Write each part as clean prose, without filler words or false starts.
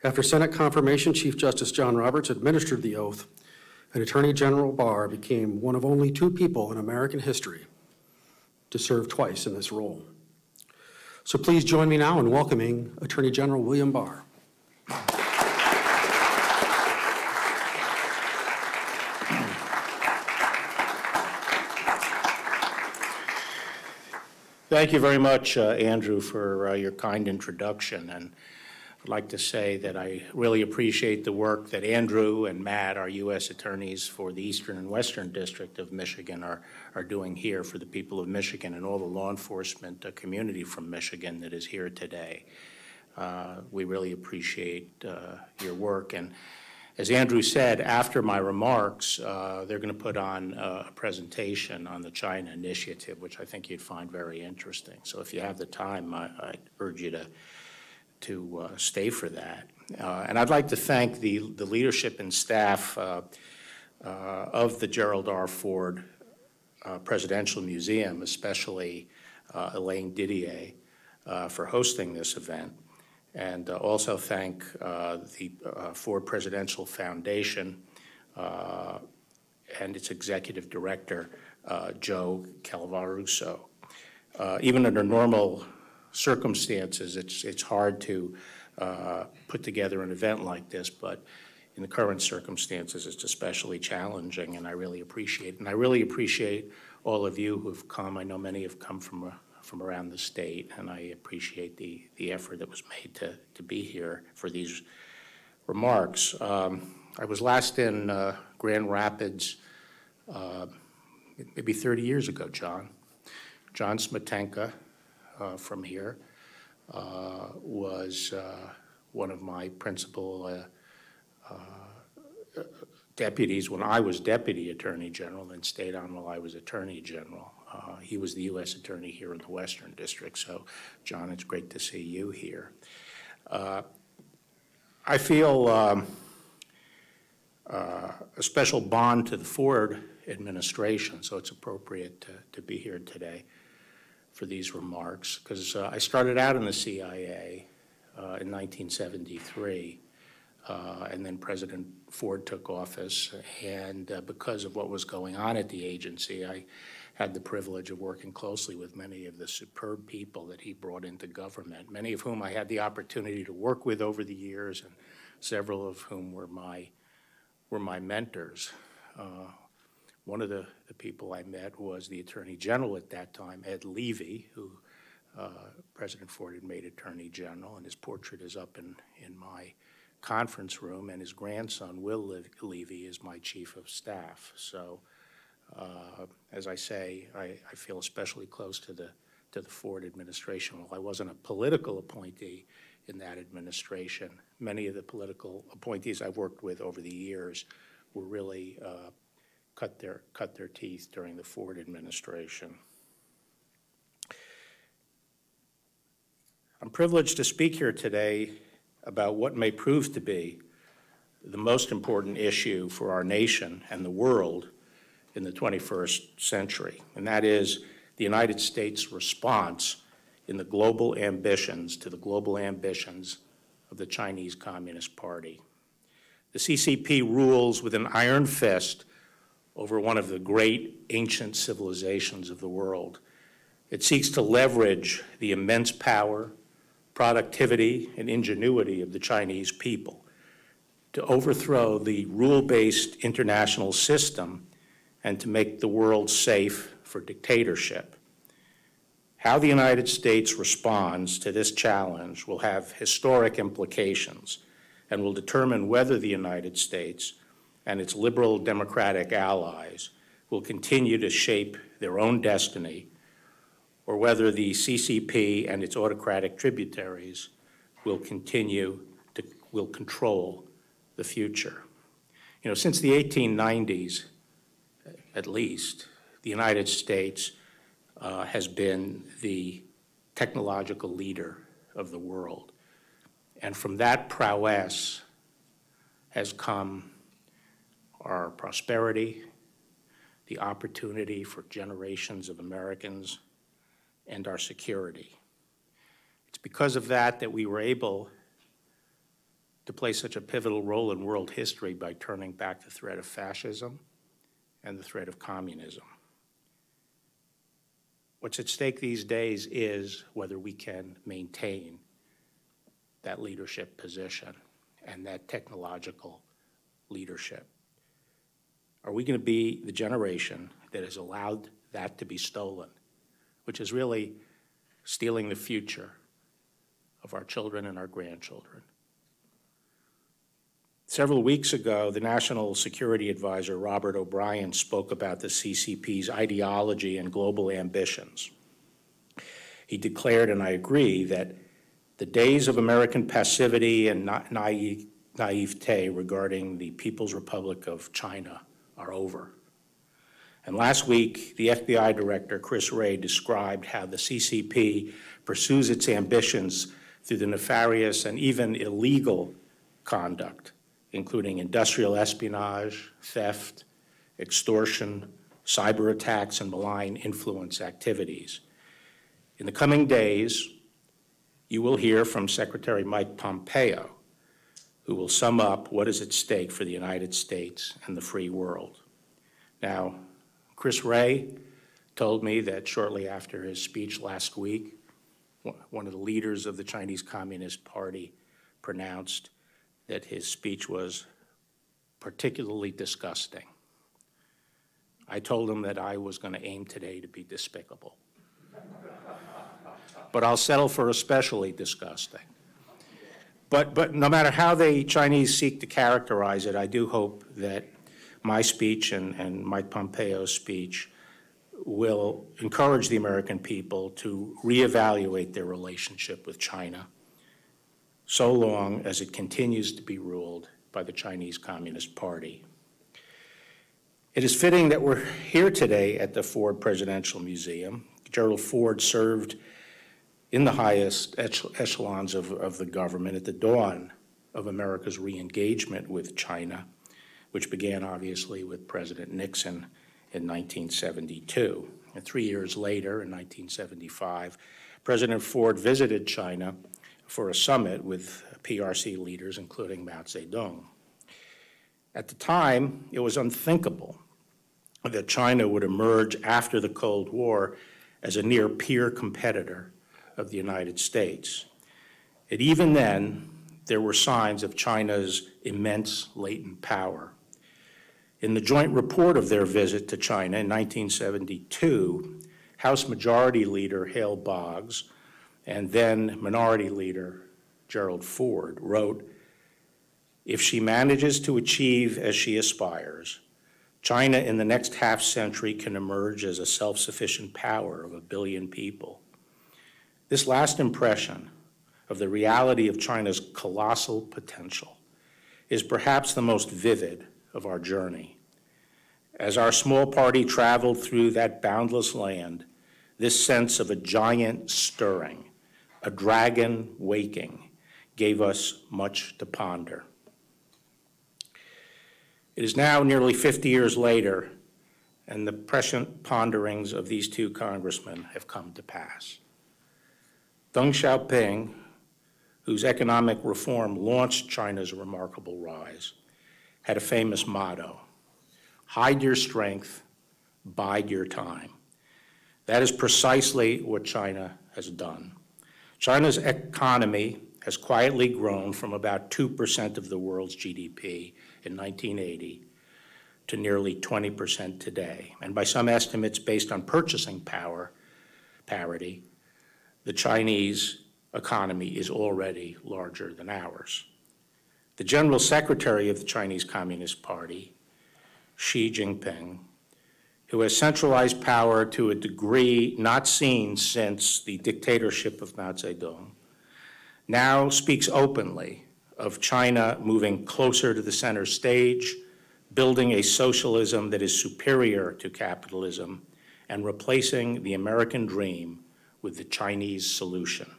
After Senate confirmation, Chief Justice John Roberts administered the oath, and Attorney General Barr became one of only 2 people in American history to serve twice in this role. So please join me now in welcoming Attorney General William Barr. Thank you very much, Andrew, for your kind introduction. And I'd like to say that I really appreciate the work that Andrew and Matt, our U.S. attorneys for the Eastern and Western District of Michigan, are doing here for the people of Michigan and all the law enforcement community from Michigan that is here today. We really appreciate your work. And as Andrew said, after my remarks, they're going to put on a presentation on the China Initiative, which I think you'd find very interesting. So if you have the time, I urge you to stay for that. And I'd like to thank the leadership and staff of the Gerald R. Ford Presidential Museum, especially Elaine Didier, for hosting this event. And also thank the Ford Presidential Foundation and its executive director, Joe Calvaruso. Even under normal circumstances, it's hard to put together an event like this, but in the current circumstances, it's especially challenging, and I really appreciate it. And I really appreciate all of you who've come. I know many have come from around the state, and I appreciate the effort that was made to be here for these remarks. I was last in Grand Rapids maybe 30 years ago, John. John Smetanka from here was one of my principal deputies when I was Deputy Attorney General and stayed on while I was Attorney General. He was the U.S. Attorney here in the Western District. So, John, it's great to see you here. I feel a special bond to the Ford administration, so it's appropriate to be here today for these remarks, because I started out in the CIA in 1973, and then President Ford took office, and because of what was going on at the agency, I had the privilege of working closely with many of the superb people that he brought into government, many of whom I had the opportunity to work with over the years, and several of whom were my mentors. One of the people I met was the Attorney General at that time, Ed Levy, who President Ford had made Attorney General, and his portrait is up in my conference room, and his grandson, Will Levy, is my Chief of Staff. So, as I say, I feel especially close to the Ford administration. While I wasn't a political appointee in that administration, many of the political appointees I've worked with over the years were really cut their teeth during the Ford administration. I'm privileged to speak here today about what may prove to be the most important issue for our nation and the world in the 21st century, and that is the United States response in the global ambitions to the global ambitions of the Chinese Communist Party. The CCP rules with an iron fist over one of the great ancient civilizations of the world. It seeks to leverage the immense power, productivity, and ingenuity of the Chinese people to overthrow the rule-based international system and to make the world safe for dictatorship. How the United States responds to this challenge will have historic implications and will determine whether the United States and its liberal democratic allies will continue to shape their own destiny, or whether the CCP and its autocratic tributaries will control the future. You know, since the 1890s, at least, the United States has been the technological leader of the world. And from that prowess has come our prosperity, the opportunity for generations of Americans, and our security. It's because of that that we were able to play such a pivotal role in world history by turning back the threat of fascism and the threat of communism. What's at stake these days is whether we can maintain that leadership position and that technological leadership. Are we going to be the generation that has allowed that to be stolen, which is really stealing the future of our children and our grandchildren? Several weeks ago, the National Security Advisor, Robert O'Brien, spoke about the CCP's ideology and global ambitions. He declared, and I agree, that the days of American passivity and naivete regarding the People's Republic of China are over. And last week, the FBI Director, Chris Wray, described how the CCP pursues its ambitions through the nefarious and even illegal conduct, including industrial espionage, theft, extortion, cyber attacks, and malign influence activities. In the coming days, you will hear from Secretary Mike Pompeo, who will sum up what is at stake for the United States and the free world. Now, Chris Wray told me that shortly after his speech last week, one of the leaders of the Chinese Communist Party pronounced that his speech was particularly disgusting. I told him that I was going to aim today to be despicable. But I'll settle for especially disgusting. But no matter how the Chinese seek to characterize it, I do hope that my speech and Mike Pompeo's speech will encourage the American people to reevaluate their relationship with China so long as it continues to be ruled by the Chinese Communist Party. It is fitting that we're here today at the Ford Presidential Museum. Gerald Ford served in the highest echelons of the government at the dawn of America's re-engagement with China, which began obviously with President Nixon in 1972. And 3 years later, in 1975, President Ford visited China for a summit with PRC leaders, including Mao Zedong. At the time, it was unthinkable that China would emerge after the Cold War as a near-peer competitor of the United States. And even then, there were signs of China's immense latent power. In the joint report of their visit to China in 1972, House Majority Leader Hale Boggs and then Minority Leader Gerald Ford wrote, "If she manages to achieve as she aspires, China in the next half-century can emerge as a self-sufficient power of 1 billion people." This last impression of the reality of China's colossal potential is perhaps the most vivid of our journey. As our small party traveled through that boundless land, this sense of a giant stirring, a dragon waking, gave us much to ponder. It is now nearly 50 years later, and the prescient ponderings of these two congressmen have come to pass. Deng Xiaoping, whose economic reform launched China's remarkable rise, had a famous motto: hide your strength, bide your time. That is precisely what China has done. China's economy has quietly grown from about 2% of the world's GDP in 1980 to nearly 20% today. And by some estimates based on purchasing power parity, the Chinese economy is already larger than ours. The General Secretary of the Chinese Communist Party, Xi Jinping, who has centralized power to a degree not seen since the dictatorship of Mao Zedong, now speaks openly of China moving closer to the center stage, building a socialism that is superior to capitalism, and replacing the American dream with the Chinese solution.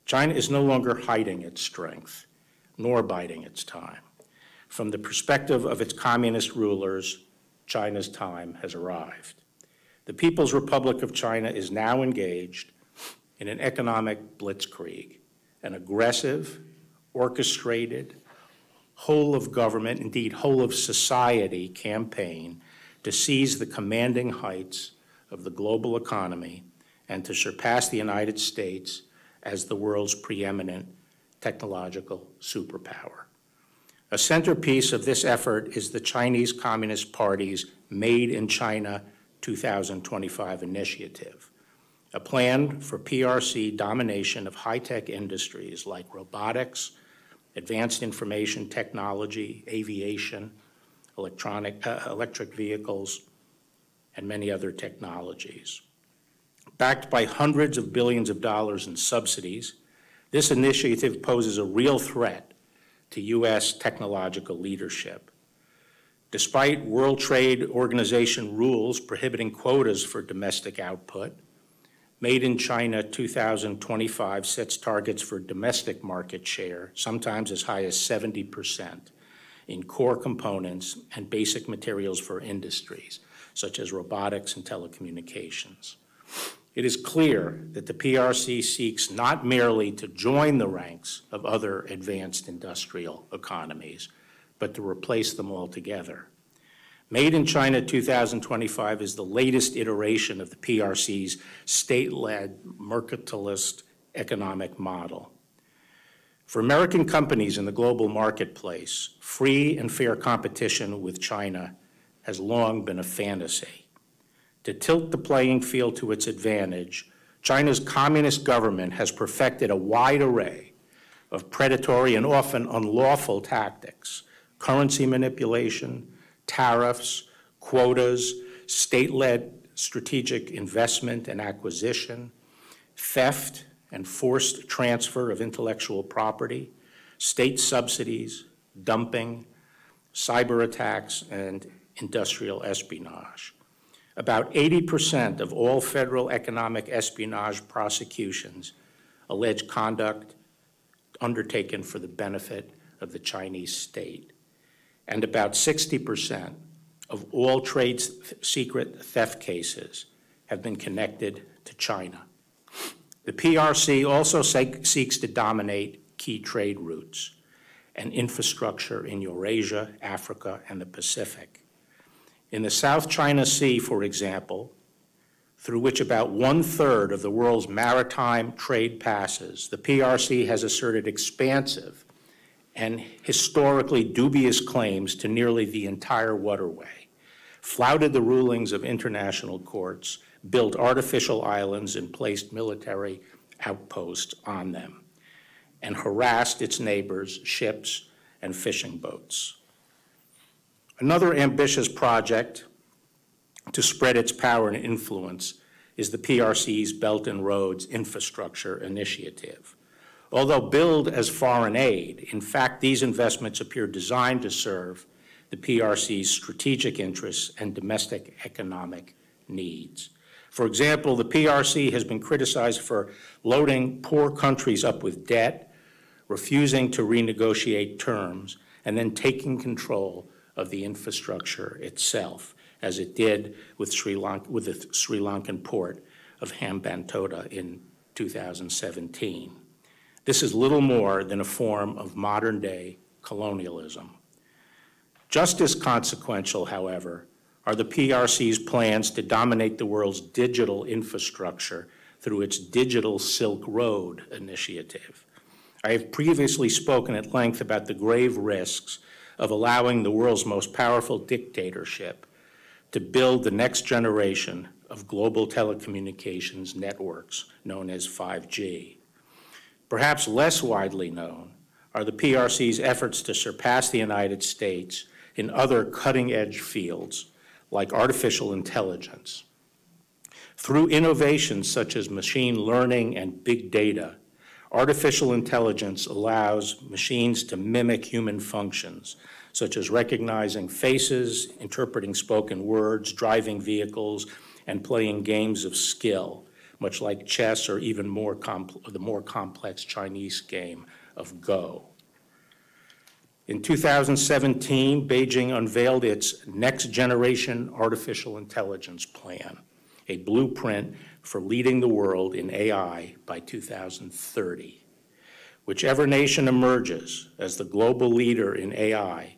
China is no longer hiding its strength, nor biding its time. From the perspective of its communist rulers, China's time has arrived. The People's Republic of China is now engaged in an economic blitzkrieg, an aggressive, orchestrated, whole of government, indeed whole of society campaign to seize the commanding heights of the global economy and to surpass the United States as the world's preeminent technological superpower. A centerpiece of this effort is the Chinese Communist Party's Made in China 2025 initiative, a plan for PRC domination of high-tech industries like robotics, advanced information technology, aviation, electric vehicles, and many other technologies. Backed by hundreds of billions of dollars in subsidies, this initiative poses a real threat to U.S. technological leadership. Despite World Trade Organization rules prohibiting quotas for domestic output, Made in China 2025 sets targets for domestic market share, sometimes as high as 70%, in core components and basic materials for industries, such as robotics and telecommunications. It is clear that the PRC seeks not merely to join the ranks of other advanced industrial economies, but to replace them altogether. Made in China 2025 is the latest iteration of the PRC's state-led mercantilist economic model. For American companies in the global marketplace, free and fair competition with China has long been a fantasy. To tilt the playing field to its advantage, China's communist government has perfected a wide array of predatory and often unlawful tactics: currency manipulation, tariffs, quotas, state-led strategic investment and acquisition, theft and forced transfer of intellectual property, state subsidies, dumping, cyber attacks, and industrial espionage. About 80% of all federal economic espionage prosecutions allege conduct undertaken for the benefit of the Chinese state. And about 60% of all trade secret theft cases have been connected to China. The PRC also seeks to dominate key trade routes and infrastructure in Eurasia, Africa, and the Pacific. In the South China Sea, for example, through which about 1/3 of the world's maritime trade passes, the PRC has asserted expansive and historically dubious claims to nearly the entire waterway, flouted the rulings of international courts, built artificial islands and placed military outposts on them, and harassed its neighbors, ships, and fishing boats. Another ambitious project to spread its power and influence is the PRC's Belt and Roads Infrastructure Initiative. Although billed as foreign aid, in fact, these investments appear designed to serve the PRC's strategic interests and domestic economic needs. For example, the PRC has been criticized for loading poor countries up with debt, refusing to renegotiate terms, and then taking control of the infrastructure itself, as it did with the Sri Lankan port of Hambantota in 2017. This is little more than a form of modern-day colonialism. Just as consequential, however, are the PRC's plans to dominate the world's digital infrastructure through its Digital Silk Road initiative. I have previously spoken at length about the grave risks of allowing the world's most powerful dictatorship to build the next generation of global telecommunications networks known as 5G. Perhaps less widely known are the PRC's efforts to surpass the United States in other cutting-edge fields like artificial intelligence. Through innovations such as machine learning and big data, artificial intelligence allows machines to mimic human functions, such as recognizing faces, interpreting spoken words, driving vehicles, and playing games of skill, much like chess or even the more complex Chinese game of Go. In 2017, Beijing unveiled its Next Generation Artificial Intelligence Plan, a blueprint for leading the world in AI by 2030. Whichever nation emerges as the global leader in AI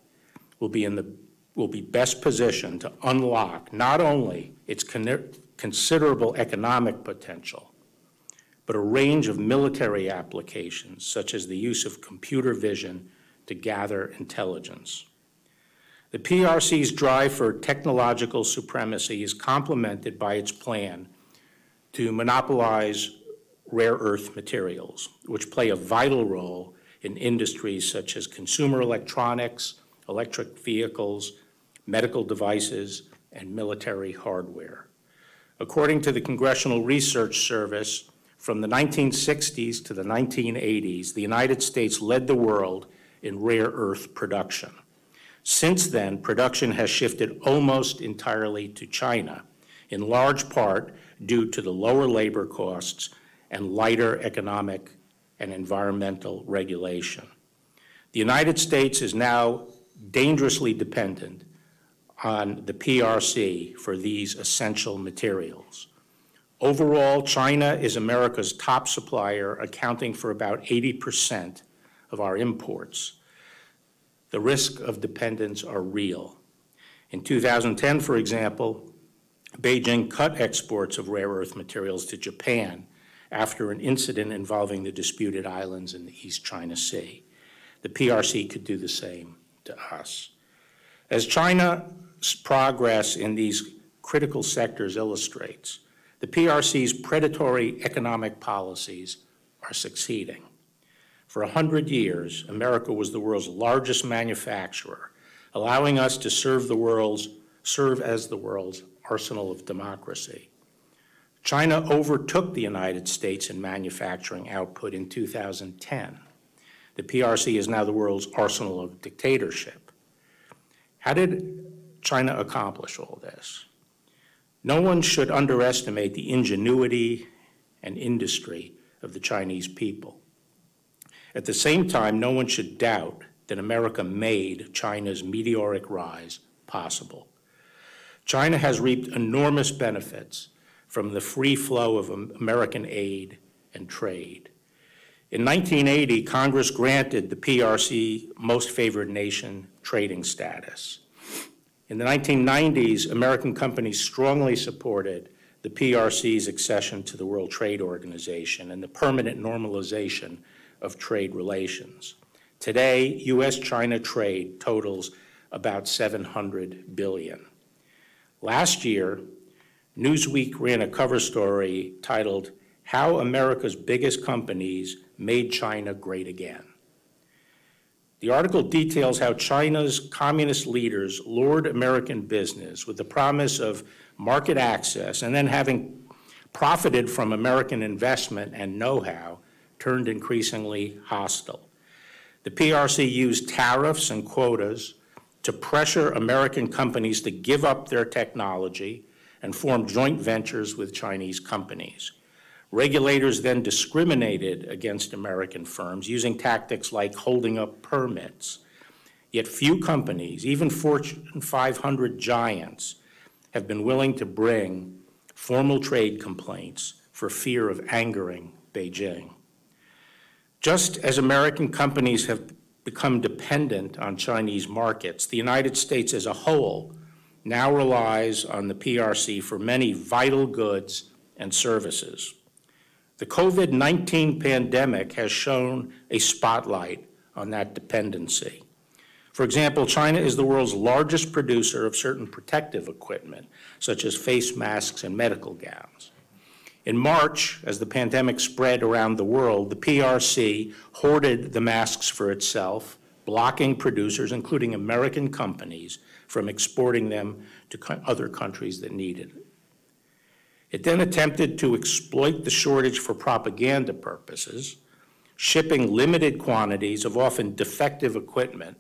will be best positioned to unlock not only its considerable economic potential, but a range of military applications, such as the use of computer vision to gather intelligence. The PRC's drive for technological supremacy is complemented by its plan to monopolize rare earth materials, which play a vital role in industries such as consumer electronics, electric vehicles, medical devices, and military hardware. According to the Congressional Research Service, from the 1960s to the 1980s, the United States led the world in rare earth production. Since then, production has shifted almost entirely to China, in large part due to the lower labor costs and lighter economic and environmental regulation. The United States is now dangerously dependent on the PRC for these essential materials. Overall, China is America's top supplier, accounting for about 80% of our imports. The risk of dependence are real. In 2010, for example, Beijing cut exports of rare earth materials to Japan after an incident involving the disputed islands in the East China Sea. The PRC could do the same to us. As China's progress in these critical sectors illustrates, the PRC's predatory economic policies are succeeding. For 100 years, America was the world's largest manufacturer, allowing us to serve as the world's arsenal of democracy. China overtook the United States in manufacturing output in 2010. The PRC is now the world's arsenal of dictatorship. How did China accomplish all this? No one should underestimate the ingenuity and industry of the Chinese people. At the same time, no one should doubt that America made China's meteoric rise possible. China has reaped enormous benefits from the free flow of American aid and trade. In 1980, Congress granted the PRC Most Favored Nation trading status. In the 1990s, American companies strongly supported the PRC's accession to the World Trade Organization and the permanent normalization of trade relations. Today, U.S.-China trade totals about $700 billion. Last year, Newsweek ran a cover story titled, "How America's Biggest Companies Made China Great Again." The article details how China's communist leaders lured American business with the promise of market access, and then, having profited from American investment and know-how, turned increasingly hostile. The PRC used tariffs and quotas to pressure American companies to give up their technology and form joint ventures with Chinese companies. Regulators then discriminated against American firms using tactics like holding up permits. Yet few companies, even Fortune 500 giants, have been willing to bring formal trade complaints for fear of angering Beijing. Just as American companies have become dependent on Chinese markets, the United States as a whole now relies on the PRC for many vital goods and services. The COVID-19 pandemic has shone a spotlight on that dependency. For example, China is the world's largest producer of certain protective equipment, such as face masks and medical gowns. In March, as the pandemic spread around the world, the PRC hoarded the masks for itself, blocking producers, including American companies, from exporting them to other countries that needed it. It then attempted to exploit the shortage for propaganda purposes, shipping limited quantities of often defective equipment,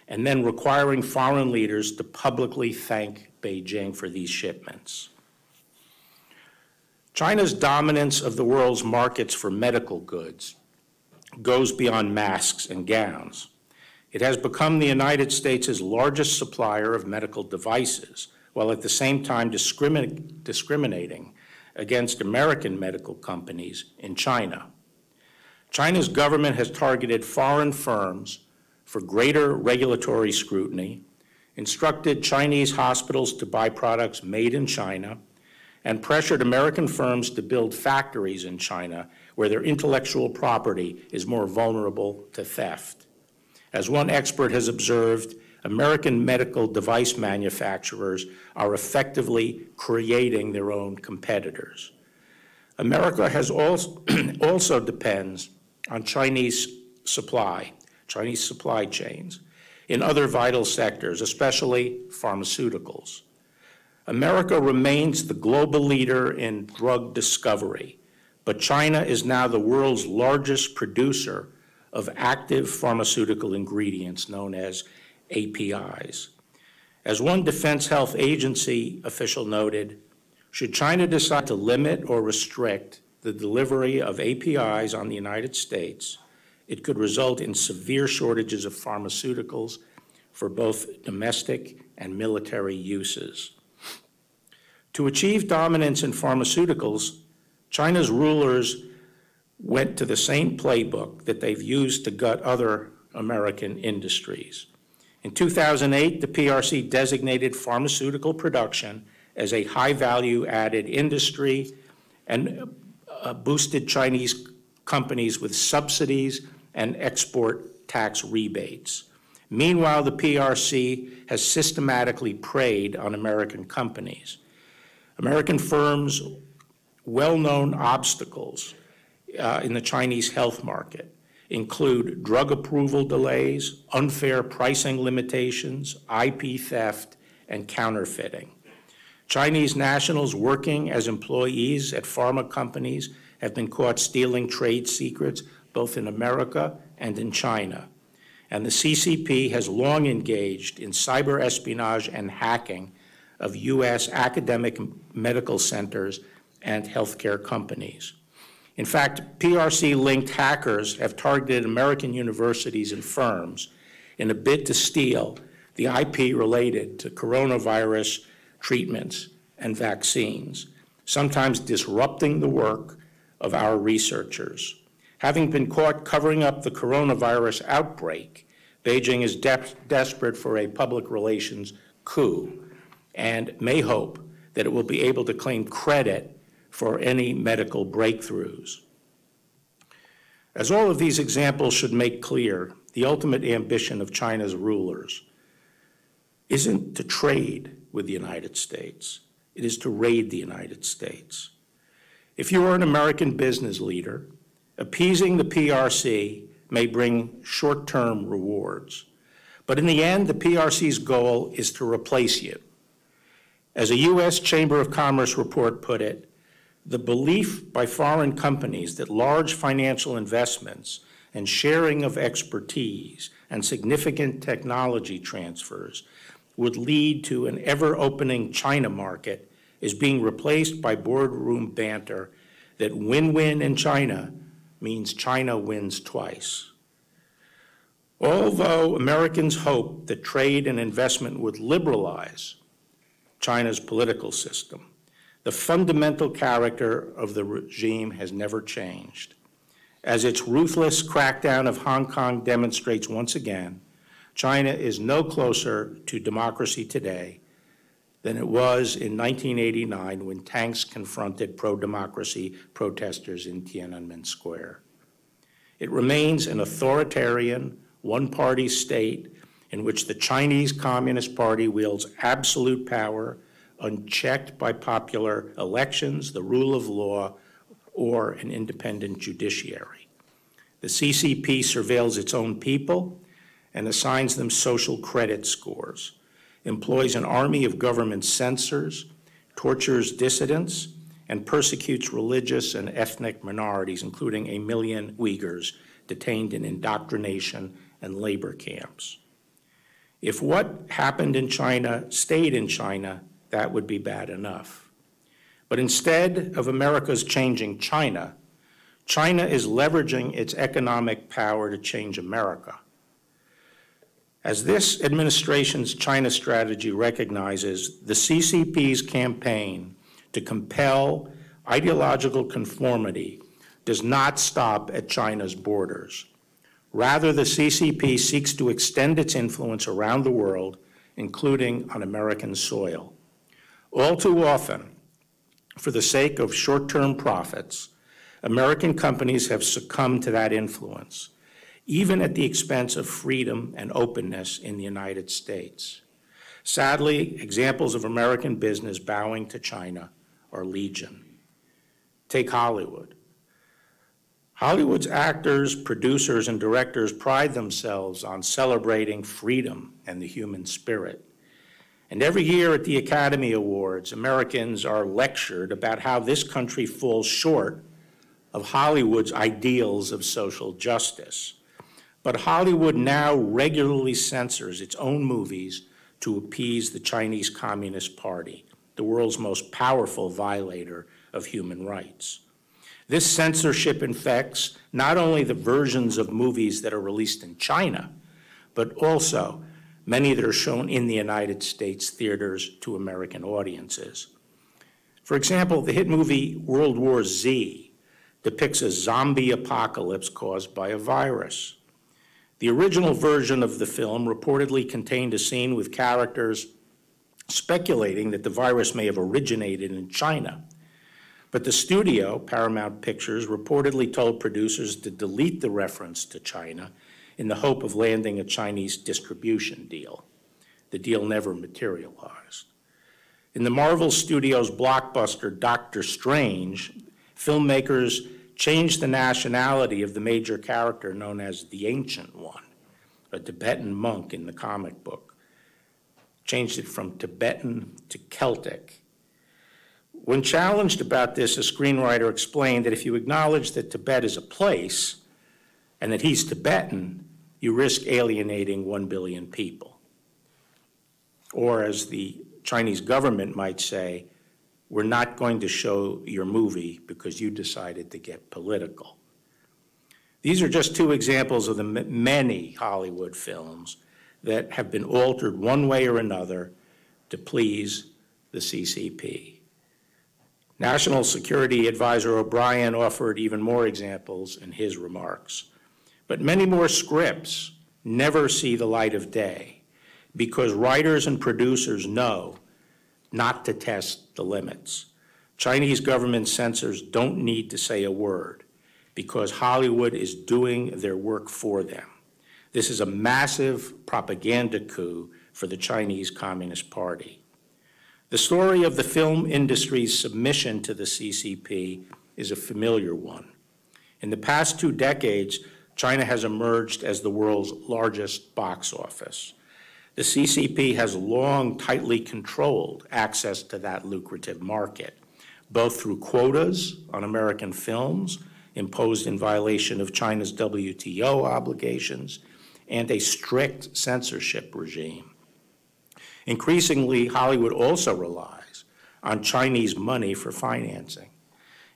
and then requiring foreign leaders to publicly thank Beijing for these shipments. China's dominance of the world's markets for medical goods goes beyond masks and gowns. It has become the United States' largest supplier of medical devices, while at the same time discriminating against American medical companies in China. China's government has targeted foreign firms for greater regulatory scrutiny, instructed Chinese hospitals to buy products made in China, and pressured American firms to build factories in China where their intellectual property is more vulnerable to theft. As one expert has observed, American medical device manufacturers are effectively creating their own competitors. America has also depends on Chinese supply chains in other vital sectors, especially pharmaceuticals. America remains the global leader in drug discovery, but China is now the world's largest producer of active pharmaceutical ingredients known as APIs. As one Defense Health Agency official noted, should China decide to limit or restrict the delivery of APIs on the United States, it could result in severe shortages of pharmaceuticals for both domestic and military uses. To achieve dominance in pharmaceuticals, China's rulers went to the same playbook that they've used to gut other American industries. In 2008, the PRC designated pharmaceutical production as a high-value added industry and boosted Chinese companies with subsidies and export tax rebates. Meanwhile, the PRC has systematically preyed on American companies. American firms' well-known obstacles in the Chinese health market include drug approval delays, unfair pricing limitations, IP theft, and counterfeiting. Chinese nationals working as employees at pharma companies have been caught stealing trade secrets both in America and in China. And the CCP has long engaged in cyber espionage and hacking of U.S. academic medical centers and healthcare companies. In fact, PRC-linked hackers have targeted American universities and firms in a bid to steal the IP related to coronavirus treatments and vaccines, sometimes disrupting the work of our researchers. Having been caught covering up the coronavirus outbreak, Beijing is desperate for a public relations coup and may hope that it will be able to claim credit for any medical breakthroughs. As all of these examples should make clear, the ultimate ambition of China's rulers isn't to trade with the United States. It is to raid the United States. If you are an American business leader, appeasing the PRC may bring short-term rewards. But in the end, the PRC's goal is to replace you. As a U.S. Chamber of Commerce report put it, the belief by foreign companies that large financial investments and sharing of expertise and significant technology transfers would lead to an ever-opening China market is being replaced by boardroom banter that win-win in China means China wins twice. Although Americans hope that trade and investment would liberalize China's political system, the fundamental character of the regime has never changed. As its ruthless crackdown of Hong Kong demonstrates once again, China is no closer to democracy today than it was in 1989 when tanks confronted pro-democracy protesters in Tiananmen Square. It remains an authoritarian, one-party state in which the Chinese Communist Party wields absolute power, unchecked by popular elections, the rule of law, or an independent judiciary. The CCP surveils its own people and assigns them social credit scores, employs an army of government censors, tortures dissidents, and persecutes religious and ethnic minorities, including 1 million Uyghurs detained in indoctrination and labor camps. If what happened in China stayed in China, that would be bad enough. But instead of America's changing China, China is leveraging its economic power to change America. As this administration's China strategy recognizes, the CCP's campaign to compel ideological conformity does not stop at China's borders. Rather, the CCP seeks to extend its influence around the world, including on American soil. All too often, for the sake of short-term profits, American companies have succumbed to that influence, even at the expense of freedom and openness in the United States. Sadly, examples of American business bowing to China are legion. Take Hollywood. Hollywood's actors, producers, and directors pride themselves on celebrating freedom and the human spirit. And every year at the Academy Awards, Americans are lectured about how this country falls short of Hollywood's ideals of social justice. But Hollywood now regularly censors its own movies to appease the Chinese Communist Party, the world's most powerful violator of human rights. This censorship infects not only the versions of movies that are released in China, but also many that are shown in the United States theaters to American audiences. For example, the hit movie World War Z depicts a zombie apocalypse caused by a virus. The original version of the film reportedly contained a scene with characters speculating that the virus may have originated in China. But the studio, Paramount Pictures, reportedly told producers to delete the reference to China in the hope of landing a Chinese distribution deal. The deal never materialized. In the Marvel Studios blockbuster Doctor Strange, filmmakers changed the nationality of the major character known as the Ancient One, a Tibetan monk in the comic book. Changed it from Tibetan to Celtic. When challenged about this, a screenwriter explained that if you acknowledge that Tibet is a place and that he's Tibetan, you risk alienating 1 billion people. Or as the Chinese government might say, we're not going to show your movie because you decided to get political. These are just two examples of the many Hollywood films that have been altered one way or another to please the CCP. National Security Advisor O'Brien offered even more examples in his remarks. But many more scripts never see the light of day because writers and producers know not to test the limits. Chinese government censors don't need to say a word because Hollywood is doing their work for them. This is a massive propaganda coup for the Chinese Communist Party. The story of the film industry's submission to the CCP is a familiar one. In the past 2 decades, China has emerged as the world's largest box office. The CCP has long tightly controlled access to that lucrative market, both through quotas on American films imposed in violation of China's WTO obligations and a strict censorship regime. Increasingly, Hollywood also relies on Chinese money for financing.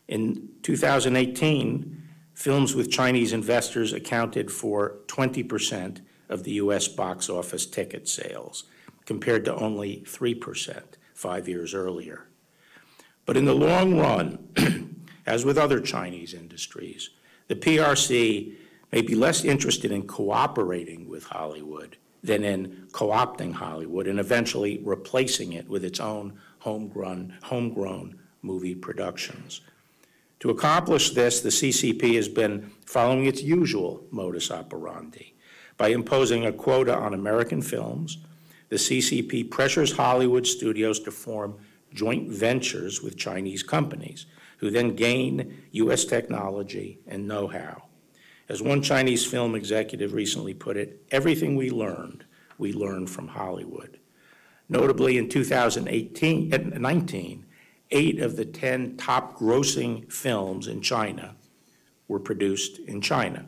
In 2018, films with Chinese investors accounted for 20% of the U.S. box office ticket sales, compared to only 3% 5 years earlier. But in the long run, as with other Chinese industries, the PRC may be less interested in cooperating with Hollywood than in co-opting Hollywood and eventually replacing it with its own homegrown movie productions. To accomplish this, the CCP has been following its usual modus operandi. By imposing a quota on American films, the CCP pressures Hollywood studios to form joint ventures with Chinese companies, who then gain U.S. technology and know-how. As one Chinese film executive recently put it, everything we learned from Hollywood. Notably, in 2019, 8 of the 10 top grossing films in China were produced in China.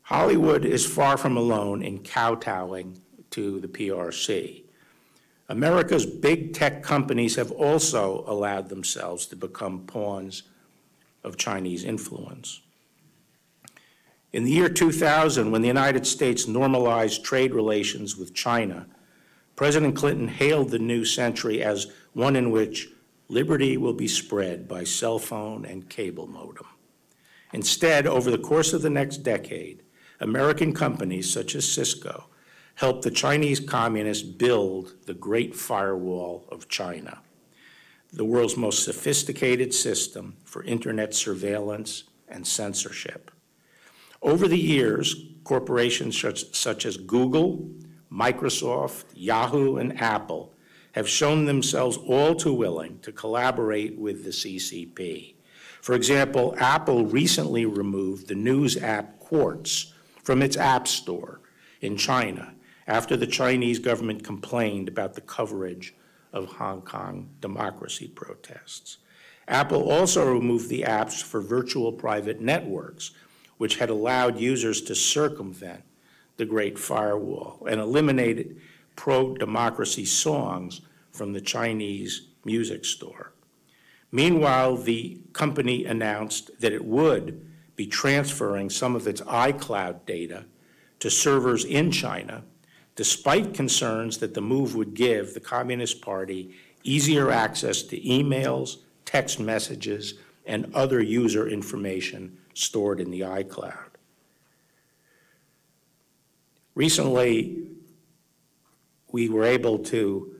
Hollywood is far from alone in kowtowing to the PRC. America's big tech companies have also allowed themselves to become pawns of Chinese influence. In the year 2000, when the United States normalized trade relations with China, President Clinton hailed the new century as one in which liberty will be spread by cell phone and cable modem. Instead, over the course of the next decade, American companies such as Cisco helped the Chinese communists build the Great Firewall of China, the world's most sophisticated system for internet surveillance and censorship. Over the years, corporations such as Google, Microsoft, Yahoo, and Apple have shown themselves all too willing to collaborate with the CCP. For example, Apple recently removed the news app Quartz from its App Store in China after the Chinese government complained about the coverage of Hong Kong democracy protests. Apple also removed the apps for virtual private networks, which had allowed users to circumvent the Great Firewall, and eliminated pro-democracy songs from the Chinese music store. Meanwhile, the company announced that it would be transferring some of its iCloud data to servers in China, despite concerns that the move would give the Communist Party easier access to emails, text messages, and other user information stored in the iCloud. Recently, we were able to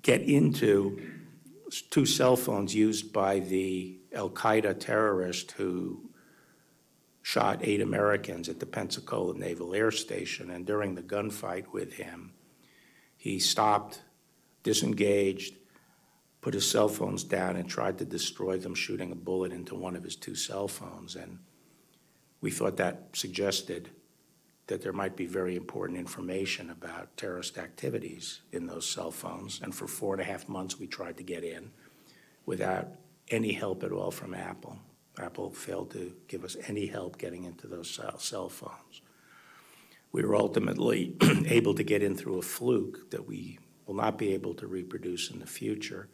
get into 2 cell phones used by the al-Qaeda terrorist who shot 8 Americans at the Pensacola Naval Air Station, and during the gunfight with him, he stopped, disengaged, put his cell phones down, and tried to destroy them, shooting a bullet into one of his 2 cell phones. And we thought that suggested that there might be very important information about terrorist activities in those cell phones. And for 4.5 months, we tried to get in without any help at all from Apple. Apple failed to give us any help getting into those cell phones. We were ultimately able to get in through a fluke that we will not be able to reproduce in the future,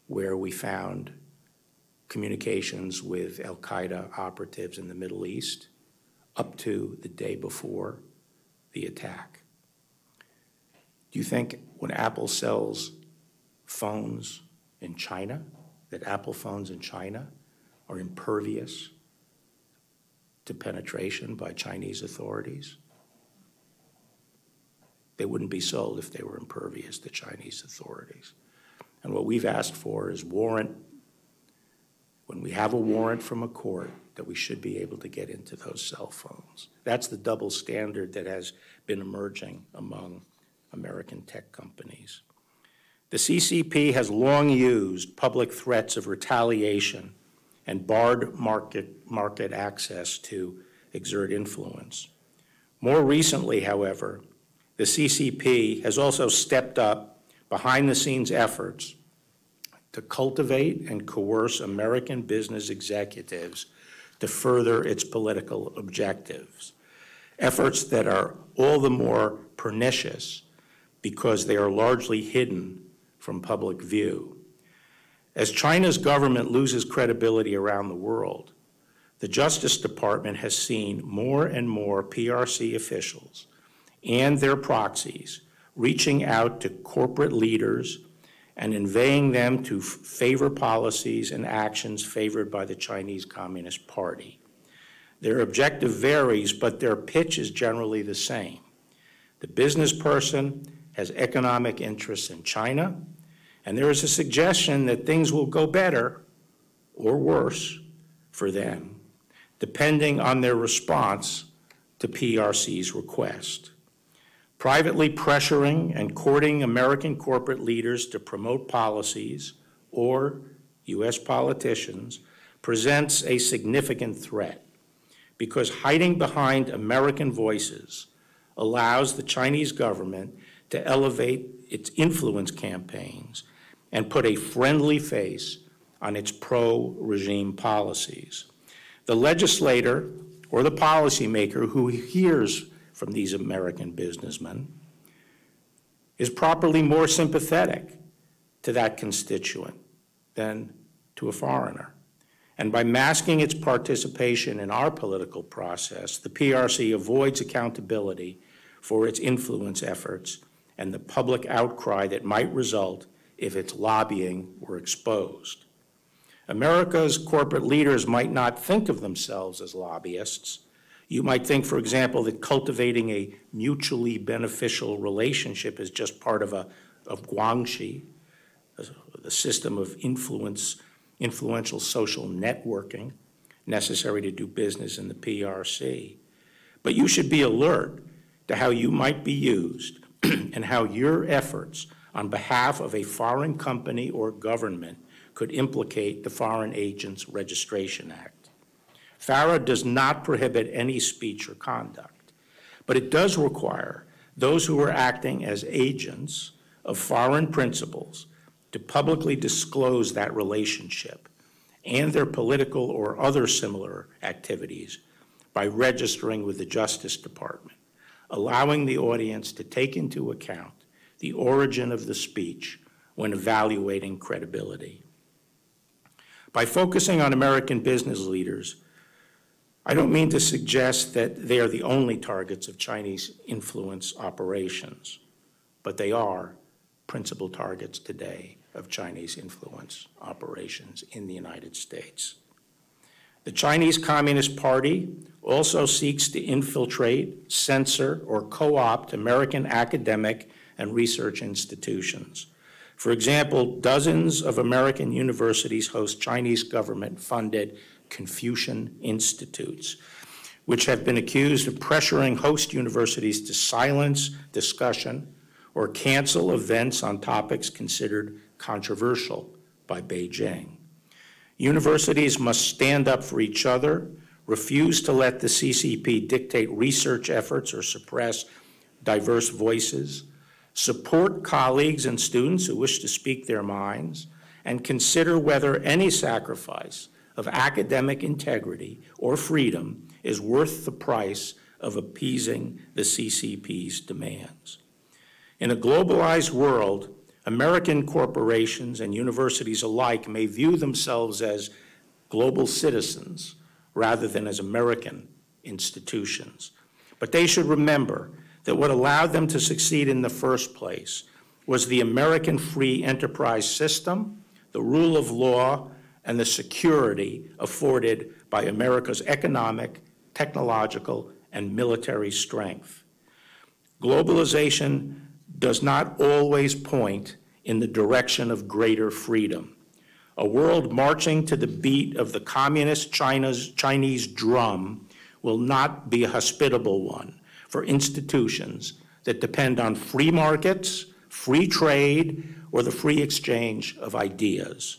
where we found communications with al-Qaeda operatives in the Middle East up to the day before the attack. Do you think when Apple sells phones in China, that Apple phones in China are impervious to penetration by Chinese authorities? They wouldn't be sold if they were impervious to Chinese authorities. And what we've asked for is warrant, when we have a warrant from a court, that we should be able to get into those cell phones. That's the double standard that has been emerging among American tech companies. The CCP has long used public threats of retaliation and barred market access to exert influence. More recently, however, the CCP has also stepped up behind-the-scenes efforts to cultivate and coerce American business executives to further its political objectives, efforts that are all the more pernicious because they are largely hidden from public view. As China's government loses credibility around the world, the Justice Department has seen more and more PRC officials and their proxies reaching out to corporate leaders and inveighing them to favor policies and actions favored by the Chinese Communist Party. Their objective varies, but their pitch is generally the same. The business person has economic interests in China, and there is a suggestion that things will go better or worse for them, depending on their response to PRC's request. Privately pressuring and courting American corporate leaders to promote policies or U.S. politicians presents a significant threat, because hiding behind American voices allows the Chinese government to elevate its influence campaigns and put a friendly face on its pro-regime policies. The legislator or the policymaker who hears from these American businessmen is properly more sympathetic to that constituent than to a foreigner. And by masking its participation in our political process, the PRC avoids accountability for its influence efforts and the public outcry that might result if its lobbying were exposed. America's corporate leaders might not think of themselves as lobbyists. You might think, for example, that cultivating a mutually beneficial relationship is just part of guangxi, the system of influential social networking necessary to do business in the PRC. But you should be alert to how you might be used and how your efforts on behalf of a foreign company or government could implicate the Foreign Agents Registration Act. FARA does not prohibit any speech or conduct, but it does require those who are acting as agents of foreign principals to publicly disclose that relationship and their political or other similar activities by registering with the Justice Department, allowing the audience to take into account the origin of the speech when evaluating credibility. By focusing on American business leaders, I don't mean to suggest that they are the only targets of Chinese influence operations, but they are principal targets today of Chinese influence operations in the United States. The Chinese Communist Party also seeks to infiltrate, censor, or co-opt American academic and research institutions. For example, dozens of American universities host Chinese government-funded Confucian institutes, which have been accused of pressuring host universities to silence discussion or cancel events on topics considered controversial by Beijing. Universities must stand up for each other, refuse to let the CCP dictate research efforts or suppress diverse voices, support colleagues and students who wish to speak their minds, and consider whether any sacrifice of academic integrity or freedom is worth the price of appeasing the CCP's demands. In a globalized world, American corporations and universities alike may view themselves as global citizens rather than as American institutions. But they should remember that what allowed them to succeed in the first place was the American free enterprise system, the rule of law, and the security afforded by America's economic, technological, and military strength. Globalization does not always point in the direction of greater freedom. A world marching to the beat of the communist Chinese drum will not be a hospitable one for institutions that depend on free markets, free trade, or the free exchange of ideas.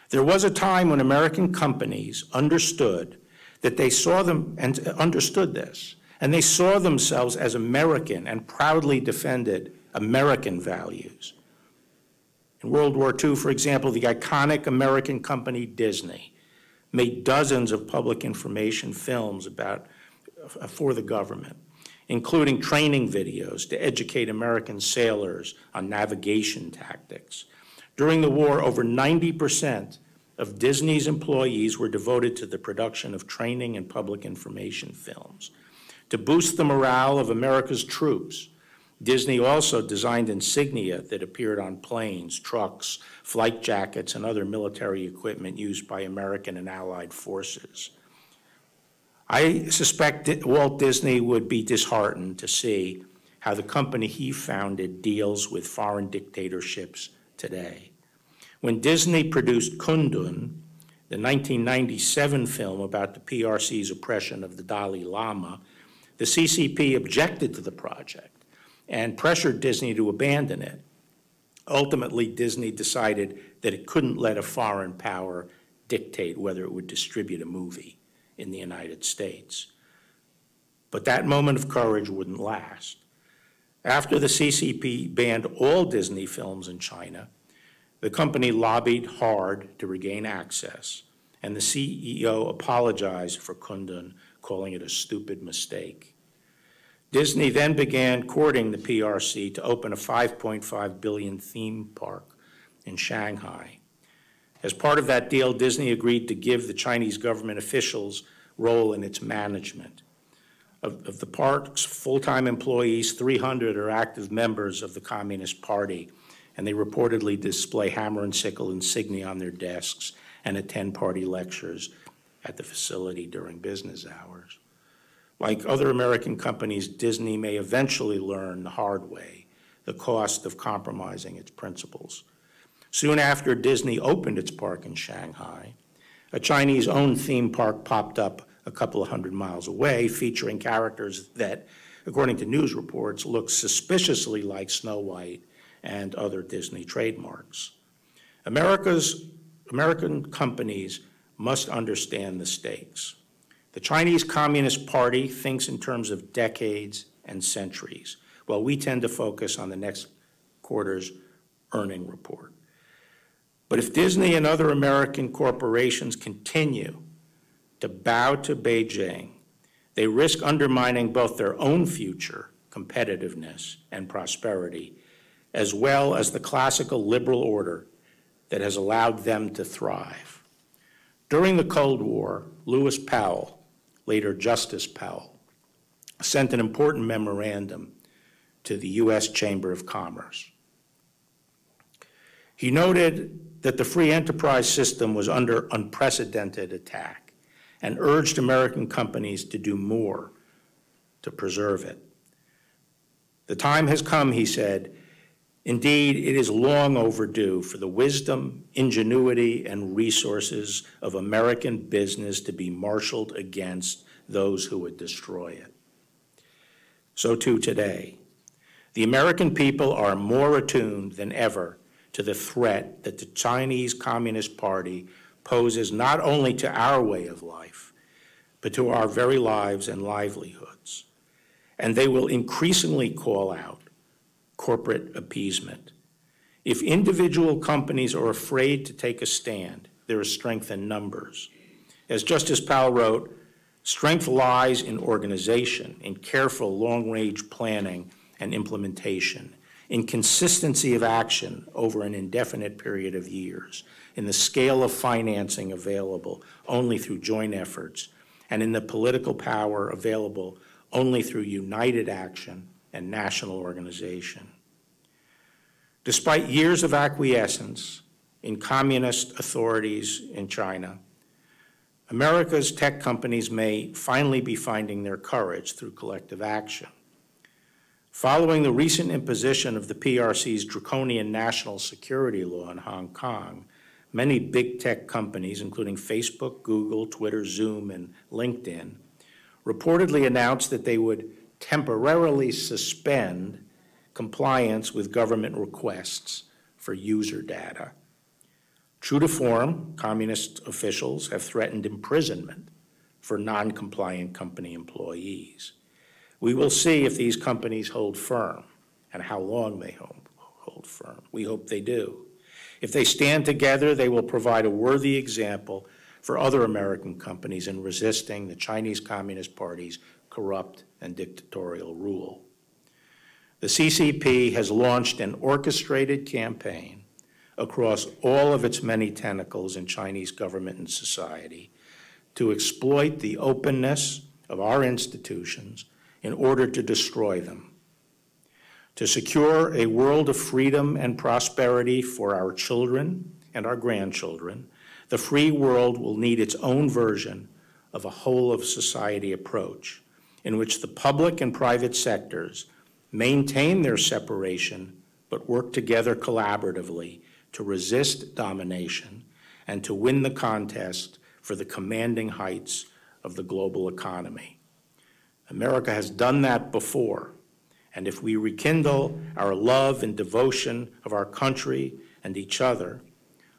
There was a time when American companies understood that they saw them and understood this, and they saw themselves as American and proudly defended American values. In World War II, for example, the iconic American company Disney made dozens of public information films for the government, including training videos to educate American sailors on navigation tactics. During the war, over 90% of Disney's employees were devoted to the production of training and public information films. To boost the morale of America's troops, Disney also designed insignia that appeared on planes, trucks, flight jackets, and other military equipment used by American and Allied forces. I suspect that Walt Disney would be disheartened to see how the company he founded deals with foreign dictatorships today. When Disney produced Kundun, the 1997 film about the PRC's oppression of the Dalai Lama, the CCP objected to the project and pressured Disney to abandon it. Ultimately, Disney decided that it couldn't let a foreign power dictate whether it would distribute a movie in the United States. But that moment of courage wouldn't last. After the CCP banned all Disney films in China, the company lobbied hard to regain access, and the CEO apologized for Kundun, calling it a stupid mistake. Disney then began courting the PRC to open a $5.5 billion theme park in Shanghai. As part of that deal, Disney agreed to give the Chinese government officials role in its management. Of the park's full-time employees, 300 are active members of the Communist Party, and they reportedly display hammer and sickle insignia on their desks and attend party lectures at the facility during business hours. Like other American companies, Disney may eventually learn the hard way the cost of compromising its principles. Soon after Disney opened its park in Shanghai, a Chinese-owned theme park popped up a couple of hundred miles away, featuring characters that, according to news reports, look suspiciously like Snow White and other Disney trademarks. American companies must understand the stakes. The Chinese Communist Party thinks in terms of decades and centuries, while we tend to focus on the next quarter's earning report. But if Disney and other American corporations continue to bow to Beijing, they risk undermining both their own future, competitiveness, and prosperity, as well as the classical liberal order that has allowed them to thrive. During the Cold War, Lewis Powell, later Justice Powell, sent an important memorandum to the U.S. Chamber of Commerce. He noted that the free enterprise system was under unprecedented attack and urged American companies to do more to preserve it. The time has come, he said. Indeed, it is long overdue for the wisdom, ingenuity, and resources of American business to be marshaled against those who would destroy it. So too today. The American people are more attuned than ever to the threat that the Chinese Communist Party poses not only to our way of life, but to our very lives and livelihoods. And they will increasingly call out corporate appeasement. If individual companies are afraid to take a stand, there is strength in numbers. As Justice Powell wrote, strength lies in organization, in careful long-range planning and implementation, in consistency of action over an indefinite period of years, in the scale of financing available only through joint efforts, and in the political power available only through united action and national organization. Despite years of acquiescence in communist authorities in China, America's tech companies may finally be finding their courage through collective action. Following the recent imposition of the PRC's draconian national security law in Hong Kong, many big tech companies, including Facebook, Google, Twitter, Zoom, and LinkedIn, reportedly announced that they would temporarily suspend compliance with government requests for user data. True to form, communist officials have threatened imprisonment for non-compliant company employees. We will see if these companies hold firm and how long they hold firm. We hope they do. If they stand together, they will provide a worthy example for other American companies in resisting the Chinese Communist Party's corrupt and dictatorial rule. The CCP has launched an orchestrated campaign across all of its many tentacles in Chinese government and society to exploit the openness of our institutions in order to destroy them. To secure a world of freedom and prosperity for our children and our grandchildren, the free world will need its own version of a whole-of-society approach in which the public and private sectors maintain their separation but work together collaboratively to resist domination and to win the contest for the commanding heights of the global economy. America has done that before, and if we rekindle our love and devotion of our country and each other,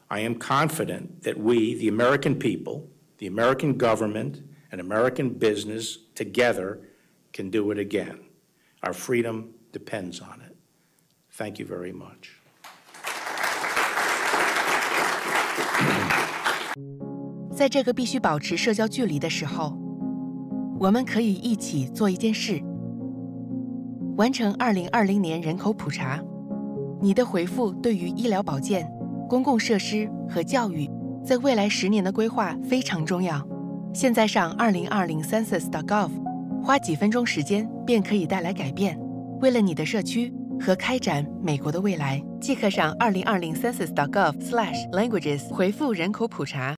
I am confident that we, the American people, the American government, and American business together can do it again. Our freedom depends on it. Thank you very much. 在这个必须保持社交距离的时候，我们可以一起做一件事，完成2020年人口普查。你的回复对于医疗保健、公共设施和教育在未来10年的规划非常重要。现在上2020 census.gov， 花几分钟时间便可以带来改变。为了你的社区和开展美国的未来，即刻上2020 census.gov/languages 回复人口普查。